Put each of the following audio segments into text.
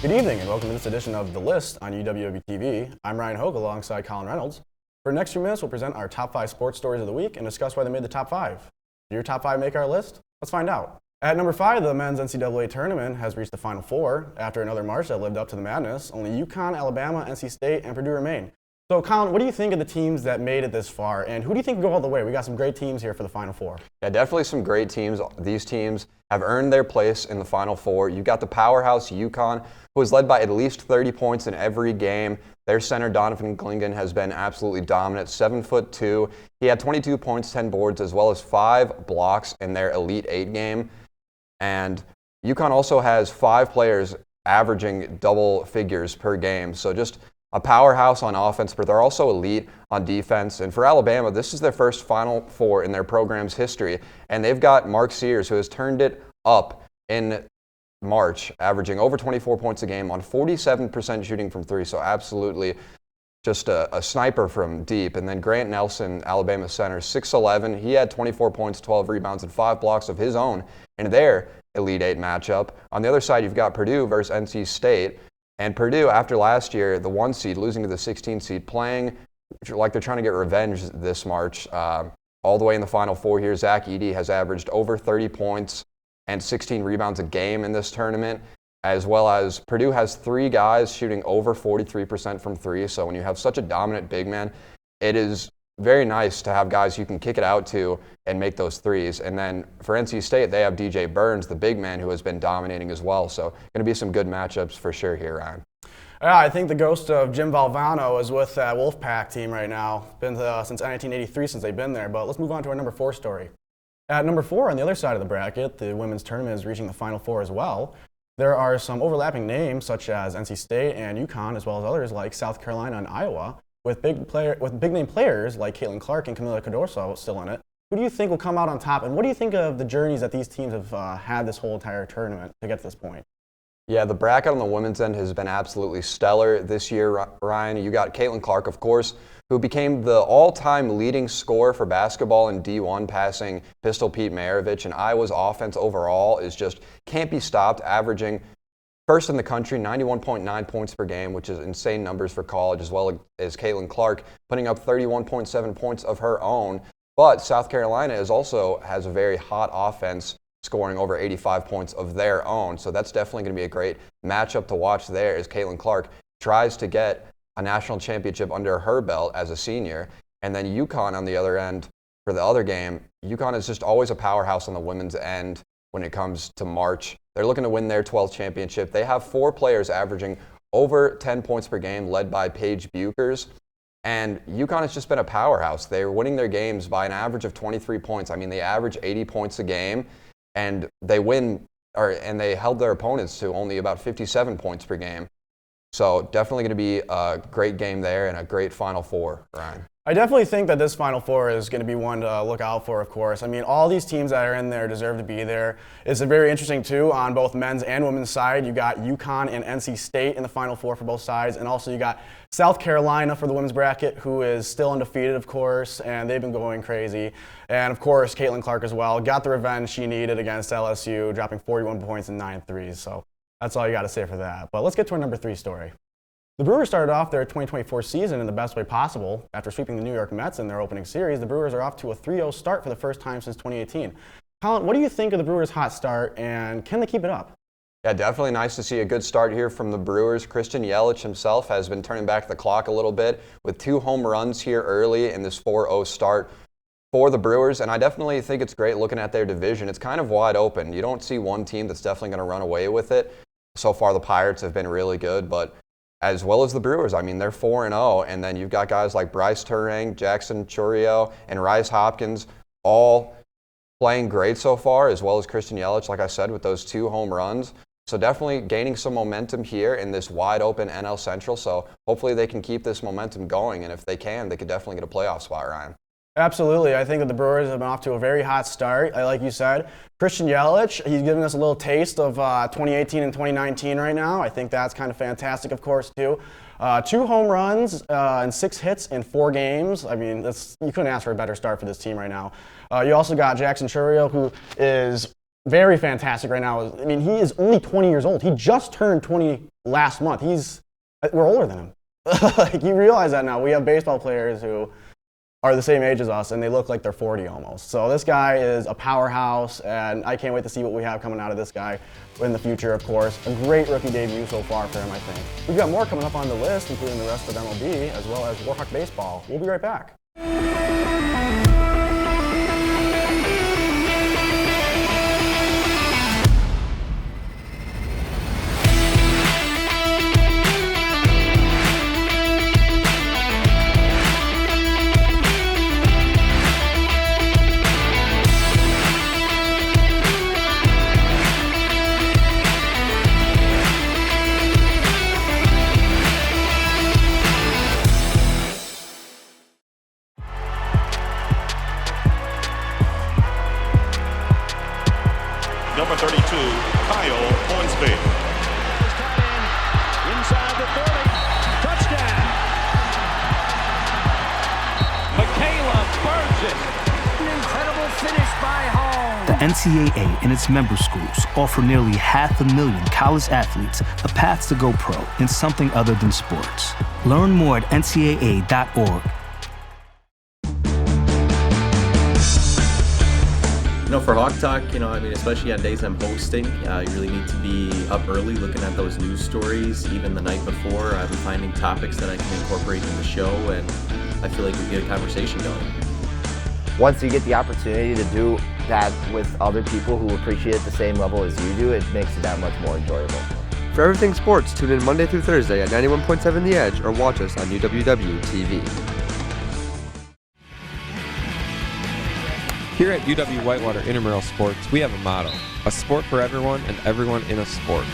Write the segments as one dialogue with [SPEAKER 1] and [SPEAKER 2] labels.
[SPEAKER 1] Good evening and welcome to this edition of The List on UWB-TV. I'm Ryan Hogue alongside Colin Reynolds. For the next few minutes, we'll present our top 5 sports stories of the week and discuss why they made the top 5. Did your top 5 make our list? Let's find out. At number 5, the men's NCAA tournament has reached the Final Four. After another March that lived up to the madness, only UConn, Alabama, NC State, and Purdue remain. So, Colin, what do you think of the teams that made it this far, and who do you think can go all the way? We got some great teams here for the Final Four.
[SPEAKER 2] Yeah, definitely some great teams. These teams have earned their place in the Final Four. You got the powerhouse UConn, who is led by at least 30 points in every game. Their center, Donovan Clingan, has been absolutely dominant, 7'2". He had 22 points, 10 boards, as well as 5 blocks in their Elite 8 game. And UConn also has 5 players averaging double figures per game. So just a powerhouse on offense, but they're also elite on defense. And for Alabama, this is their first Final Four in their program's history. And they've got Mark Sears, who has turned it up in March, averaging over 24 points a game on 47% shooting from 3. So absolutely just a sniper from deep. And then Grant Nelson, Alabama center, 6'11". He had 24 points, 12 rebounds, and 5 blocks of his own in their Elite 8 matchup. On the other side, you've got Purdue versus NC State. And Purdue, after last year, the 1 seed, losing to the 16 seed, playing like they're trying to get revenge this March. All the way in the Final Four here, Zach Edey has averaged over 30 points and 16 rebounds a game in this tournament, as well as Purdue has 3 guys shooting over 43% from 3. So when you have such a dominant big man, it is very nice to have guys you can kick it out to and make those threes. And then for NC State, they have DJ Burns, the big man, who has been dominating as well. So going to be some good matchups for sure here, Ryan.
[SPEAKER 1] Yeah, I think the ghost of Jim Valvano is with that Wolfpack team right now. Been since 1983 since they've been there. But let's move on to our number 4 story. At number 4, on the other side of the bracket, the women's tournament is reaching the Final Four as well. There are some overlapping names such as NC State and UConn, as well as others like South Carolina and Iowa, with big name players like Caitlin Clark and Camila Cardoso still in it. Who do you think will come out on top, and what do you think of the journeys that these teams have had this whole entire tournament to get to this point?
[SPEAKER 2] Yeah, the bracket on the women's end has been absolutely stellar this year, Ryan. You got Caitlin Clark, of course, who became the all-time leading scorer for basketball in D1, passing Pistol Pete Maravich. And Iowa's offense overall is just can't be stopped, averaging first in the country, 91.9 points per game, which is insane numbers for college, as well as Caitlin Clark putting up 31.7 points of her own. But South Carolina has a very hot offense, scoring over 85 points of their own. So that's definitely going to be a great matchup to watch there as Caitlin Clark tries to get a national championship under her belt as a senior. And then UConn on the other end for the other game. UConn is just always a powerhouse on the women's end when it comes to March. They're looking to win their 12th championship. They have 4 players averaging over 10 points per game, led by Paige Buchers. And UConn has just been a powerhouse. They're winning their games by an average of 23 points. I mean, they average 80 points a game, and they held their opponents to only about 57 points per game. So definitely going to be a great game there and a great Final Four, Ryan.
[SPEAKER 1] I definitely think that this Final Four is going to be one to look out for, of course. I mean, all these teams that are in there deserve to be there. It's very interesting, too, on both men's and women's side. You got UConn and NC State in the Final Four for both sides, and also you got South Carolina for the women's bracket, who is still undefeated, of course, and they've been going crazy. And, of course, Caitlin Clark as well got the revenge she needed against LSU, dropping 41 points and 9 threes. So that's all you got to say for that. But let's get to our number 3 story. The Brewers started off their 2024 season in the best way possible. After sweeping the New York Mets in their opening series, the Brewers are off to a 3-0 start for the first time since 2018. Colin, what do you think of the Brewers' hot start, and can they keep it up?
[SPEAKER 2] Yeah, definitely nice to see a good start here from the Brewers. Christian Yelich himself has been turning back the clock a little bit with 2 home runs here early in this 4-0 start for the Brewers, and I definitely think it's great looking at their division. It's kind of wide open. You don't see one team that's definitely going to run away with it. So far, the Pirates have been really good, but as well as the Brewers. I mean, they're 4-0, and then you've got guys like Bryce Turang, Jackson Chourio, and Rhys Hopkins all playing great so far, as well as Christian Yelich, like I said, with those 2 home runs. So definitely gaining some momentum here in this wide-open NL Central. So hopefully they can keep this momentum going, and if they can, they could definitely get a playoff spot, Ryan.
[SPEAKER 1] Absolutely. I think that the Brewers have been off to a very hot start. Like you said, Christian Yelich, he's giving us a little taste of 2018 and 2019 right now. I think that's kind of fantastic, of course, too. 2 home runs and 6 hits in 4 games. I mean, you couldn't ask for a better start for this team right now. You also got Jackson Chourio, who is very fantastic right now. I mean, he is only 20 years old. He just turned 20 last month. We're older than him. Like, you realize that now. We have baseball players who are the same age as us, and they look like they're 40 almost. So this guy is a powerhouse, and I can't wait to see what we have coming out of this guy in the future, of course. A great rookie debut so far for him, I think. We've got more coming up on the list, including the rest of MLB, as well as Warhawk Baseball. We'll be right back.
[SPEAKER 3] Number 32, Kyle Hornsby.
[SPEAKER 4] Inside the 30. Touchdown. Michaela Burgess.
[SPEAKER 5] An incredible finish by Hall.
[SPEAKER 6] The NCAA and its member schools offer nearly 500,000 college athletes a path to go pro in something other than sports. Learn more at ncaa.org.
[SPEAKER 7] For Hawk Talk, especially on days I'm hosting, you really need to be up early looking at those news stories. Even the night before, I'm finding topics that I can incorporate in the show, and I feel like we get a conversation going.
[SPEAKER 8] Once you get the opportunity to do that with other people who appreciate it the same level as you do, it makes it that much more enjoyable.
[SPEAKER 9] For everything sports, tune in Monday through Thursday at 91.7 The Edge or watch us on UWW-TV. Here at UW Whitewater Intramural Sports, we have a motto: a sport for everyone and everyone in a sport.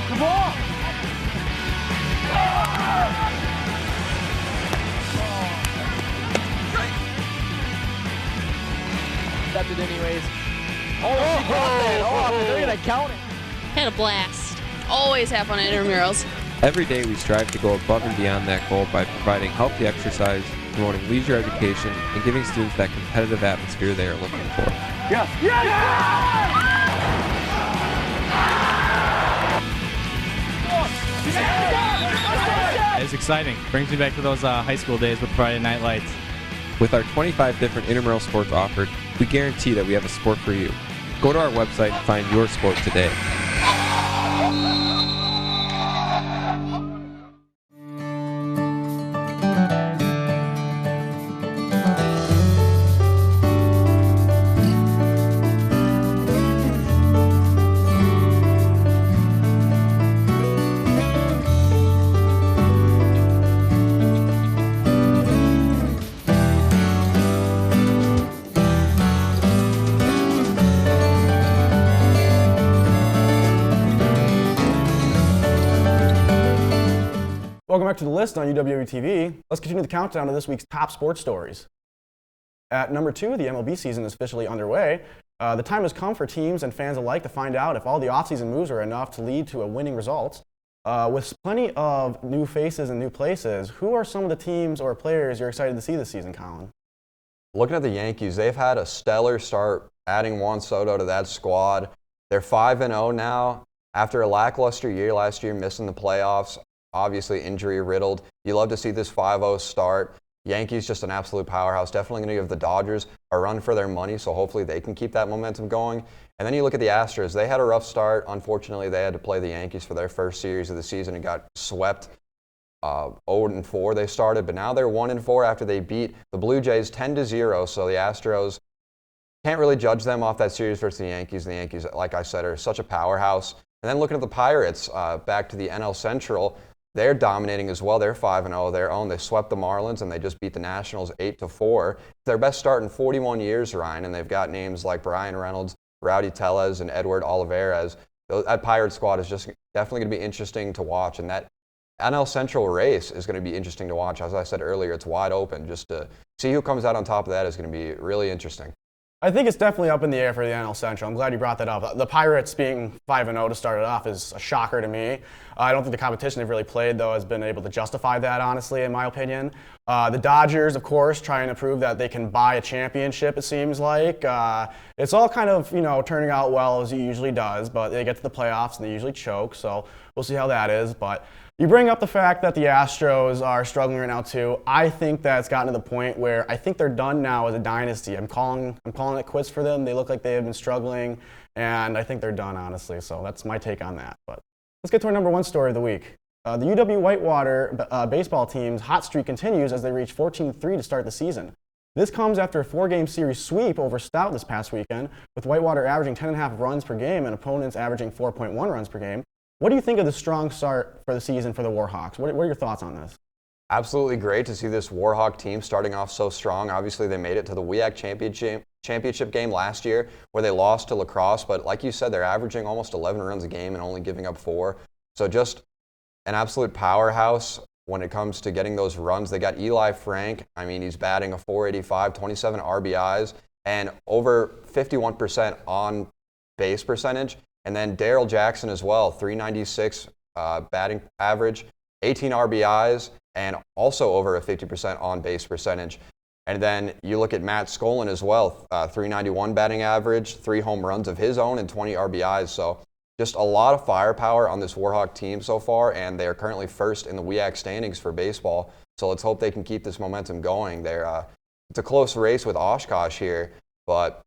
[SPEAKER 4] Come on. That's it anyways. Oh, she got that. Oh, they're going to count it.
[SPEAKER 10] Had a blast. Always have fun at intramurals.
[SPEAKER 9] Every day we strive to go above and beyond that goal by providing healthy exercise, promoting leisure education, and giving students that competitive atmosphere they are looking for.
[SPEAKER 4] Yes. Yes.
[SPEAKER 11] It's exciting. Brings me back to those high school days with Friday Night Lights.
[SPEAKER 9] With our 25 different intramural sports offered, we guarantee that we have a sport for you. Go to our website and find your sport today.
[SPEAKER 1] Welcome back to the list on UWTV. Let's continue the countdown to this week's top sports stories. At number 2, the MLB season is officially underway. The time has come for teams and fans alike to find out if all the offseason moves are enough to lead to a winning result. With plenty of new faces and new places, who are some of the teams or players you're excited to see this season, Colin?
[SPEAKER 2] Looking at the Yankees, they've had a stellar start adding Juan Soto to that squad. They're 5-0 now. After a lackluster year last year, missing the playoffs, obviously injury riddled. You love to see this 5-0 start. Yankees just an absolute powerhouse. Definitely going to give the Dodgers a run for their money, so hopefully they can keep that momentum going. And then you look at the Astros. They had a rough start. Unfortunately, they had to play the Yankees for their first series of the season and got swept. 0-4 they started, but now they're 1-4 after they beat the Blue Jays 10-0. So the Astros can't really judge them off that series versus the Yankees. The Yankees, like I said, are such a powerhouse. And then looking at the Pirates, back to the NL Central, they're dominating as well. They're 5-0 their own. They swept the Marlins and they just beat the Nationals 8-4. Their best start in 41 years, Ryan, and they've got names like Brian Reynolds, Rowdy Tellez, and Edward Olivares. That Pirate squad is just definitely going to be interesting to watch, and that NL Central race is going to be interesting to watch. As I said earlier, it's wide open. Just to see who comes out on top of that is going to be really interesting.
[SPEAKER 1] I think it's definitely up in the air for the NL Central. I'm glad you brought that up. The Pirates being 5-0 to start it off is a shocker to me. I don't think the competition they've really played, though, has been able to justify that, honestly, in my opinion. The Dodgers, of course, trying to prove that they can buy a championship, it seems like. It's all kind of, turning out well as it usually does, but they get to the playoffs and they usually choke, so we'll see how that is. But you bring up the fact that the Astros are struggling right now too. I think that it's gotten to the point where I think they're done now as a dynasty. I'm calling it quits for them. They look like they have been struggling, and I think they're done, honestly. So that's my take on that. But let's get to our number one story of the week. The UW-Whitewater baseball team's hot streak continues as they reach 14-3 to start the season. This comes after a 4-game series sweep over Stout this past weekend, with Whitewater averaging 10.5 runs per game and opponents averaging 4.1 runs per game. What do you think of the strong start for the season for the Warhawks? What are your thoughts on this?
[SPEAKER 2] Absolutely great to see this Warhawk team starting off so strong. Obviously, they made it to the WIAC championship game last year where they lost to La Crosse, but like you said, they're averaging almost 11 runs a game and only giving up 4. So just an absolute powerhouse when it comes to getting those runs. They got Eli Frank. I mean, he's batting a .485, 27 RBIs, and over 51% on base percentage. And then Daryl Jackson as well, .396 batting average, 18 RBIs, and also over a 50% on base percentage. And then you look at Matt Skolin as well, .391 batting average, 3 home runs of his own, and 20 RBIs. So just a lot of firepower on this Warhawk team so far, and they are currently first in the WIAC standings for baseball. So let's hope they can keep this momentum going. It's a close race with Oshkosh here, but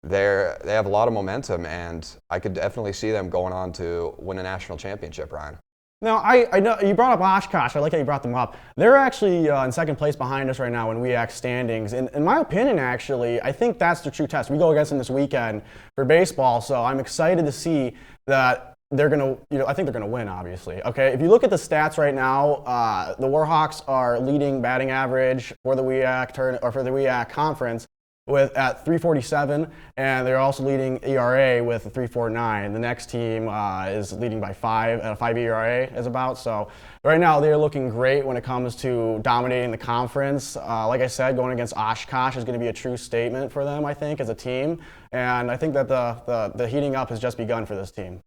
[SPEAKER 2] they have a lot of momentum, and I could definitely see them going on to win a national championship, Ryan.
[SPEAKER 1] Now, I know you brought up Oshkosh. I like how you brought them up. They're actually in second place behind us right now in WIAC standings. In my opinion, actually, I think that's the true test. We go against them this weekend for baseball, so I'm excited to see that they're going to, I think they're going to win, obviously. Okay, if you look at the stats right now, the Warhawks are leading batting average for the WIAC conference at 347, and they're also leading ERA with a 3.49. The next team is leading by 5 at a 5 ERA is about. So right now they're looking great when it comes to dominating the conference. Like I said, going against Oshkosh is going to be a true statement for them, I think, as a team. And I think that the heating up has just begun for this team.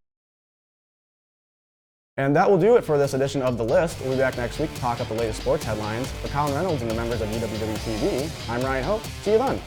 [SPEAKER 1] And that will do it for this edition of The List. We'll be back next week to talk up the latest sports headlines. For Colin Reynolds and the members of UWW TV, I'm Ryan Hope. See you then.